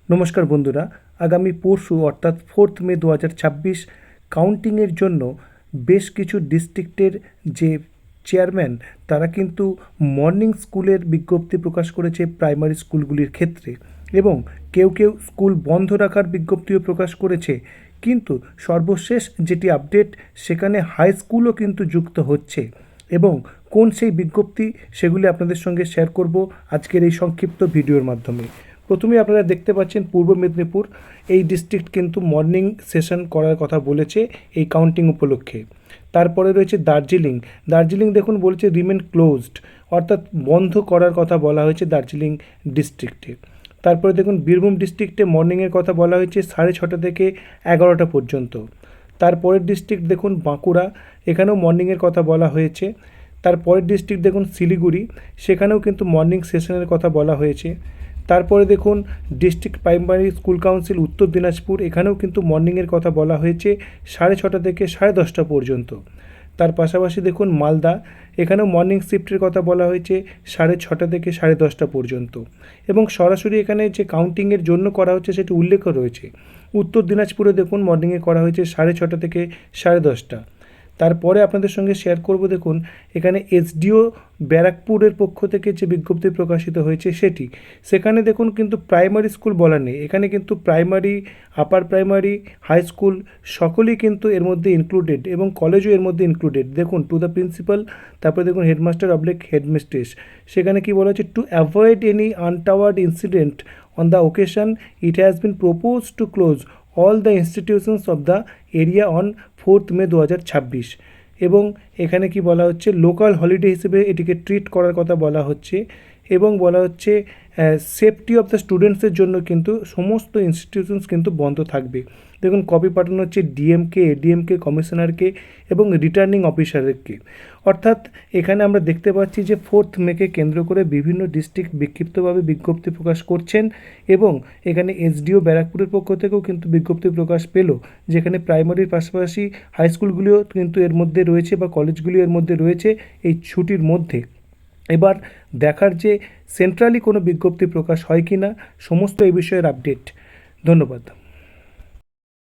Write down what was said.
নমস্কার বন্ধুরা, আগামী পরশু অর্থাৎ 4 মে 2026 কাউন্টিংয়ের জন্য বেশ কিছু ডিস্ট্রিক্টের যে চেয়ারম্যান তারা কিন্তু মর্নিং স্কুলের বিজ্ঞপ্তি প্রকাশ করেছে প্রাইমারি স্কুলগুলির ক্ষেত্রে, এবং কেউ কেউ স্কুল বন্ধ রাখার বিজ্ঞপ্তিও প্রকাশ করেছে। কিন্তু সর্বশেষ যেটি আপডেট, সেখানে হাই স্কুলও কিন্তু যুক্ত হচ্ছে। এবং কোন সেই বিজ্ঞপ্তি সেগুলি আপনাদের সঙ্গে শেয়ার করব আজকের এই সংক্ষিপ্ত ভিডিওর মাধ্যমে। প্রথমে আপনারা দেখতে পাচ্ছেন পূর্ব মেদিনীপুর, এই ডিস্ট্রিক্ট কিন্তু মর্নিং সেশন করার কথা বলেছে এই কাউন্টিং উপলক্ষে। তারপরে রয়েছে দার্জিলিং দেখুন বলেছে রিমেন ক্লোজড, অর্থাৎ বন্ধ করার কথা বলা হয়েছে দার্জিলিং ডিস্ট্রিক্টে। তারপরে দেখুন বীরভূম ডিস্ট্রিক্টে মর্নিংয়ের কথা বলা হয়েছে 6:30 থেকে 11টা পর্যন্ত। তারপরের ডিস্ট্রিক্ট দেখুন বাঁকুড়া, এখানেও মর্নিংয়ের কথা বলা হয়েছে। তারপরের ডিস্ট্রিক্ট দেখুন শিলিগুড়ি, সেখানেও কিন্তু মর্নিং সেশনের কথা বলা হয়েছে। তারপরে দেখুন ডিস্ট্রিক্ট প্রাইমারি স্কুল কাউন্সিল উত্তর দিনাজপুর, এখানেও কিন্তু মর্নিংয়ের কথা বলা হয়েছে 6:30 থেকে 10:30 পর্যন্ত। তার পাশাপাশি দেখুন মালদা, এখানেও মর্নিং শিফটের কথা বলা হয়েছে 6:30 থেকে 10:30 পর্যন্ত। এবং সরাসরি এখানে যে কাউন্টিংয়ের জন্য করা হচ্ছে সেটি উল্লেখ রয়েছে। উত্তর দিনাজপুরে দেখুন মর্নিংয়ে করা হয়েছে 6:30 থেকে 10:30। তারপরে আপনাদের সঙ্গে শেয়ার করব, দেখুন এখানে এসডিও ব্যারাকপুরের পক্ষ থেকে যে বিজ্ঞপ্তি প্রকাশিত হয়েছে সেখানে দেখুন কিন্তু প্রাইমারি স্কুল বলা নেই, এখানে কিন্তু primary, upper primary, high school সকলেই কিন্তু এর মধ্যে ইনক্লুডেড, এবং কলেজও এর মধ্যে ইনক্লুডেড। দেখুন টু দ্য প্রিন্সিপাল, তারপরে দেখুন হেডমিস্ট্রেস, সেখানে কি বলা হচ্ছে, to avoid any untoward incident on the occasion it has been propose to close all the institutions of the area on 4 May 2026। এবং এখানে কি বলা হচ্ছে, লোকাল হলিডে হিসেবে এটিকে ট্রিট করার কথা বলা হচ্ছে। এবং বলা হচ্ছে সেফটি অফ দ্য স্টুডেন্টসের জন্য কিন্তু সমস্ত ইনস্টিটিউশনস কিন্তু বন্ধ থাকবে। দেখুন কপি পাঠানো হচ্ছে ডিএমকে, এডিএমকে, কমিশনারকে এবং রিটার্নিং অফিসারকে। অর্থাৎ এখানে আমরা দেখতে পাচ্ছি যে 4 মেকে কেন্দ্র করে বিভিন্ন ডিস্ট্রিক্ট বিক্ষিপ্তভাবে বিজ্ঞপ্তি প্রকাশ করছেন। এবং এখানে এসডিও ব্যারাকপুরের পক্ষ থেকেও কিন্তু বিজ্ঞপ্তি প্রকাশ পেল, যেখানে প্রাইমারির পাশাপাশি হাই স্কুলগুলিও কিন্তু এর মধ্যে রয়েছে বা কলেজগুলিও এর মধ্যে রয়েছে এই ছুটির মধ্যে। এবার দেখার যে সেন্ট্রালি কোনো বিজ্ঞপ্তি প্রকাশ হয় কি না, সমস্ত এই বিষয়ের আপডেট। ধন্যবাদ।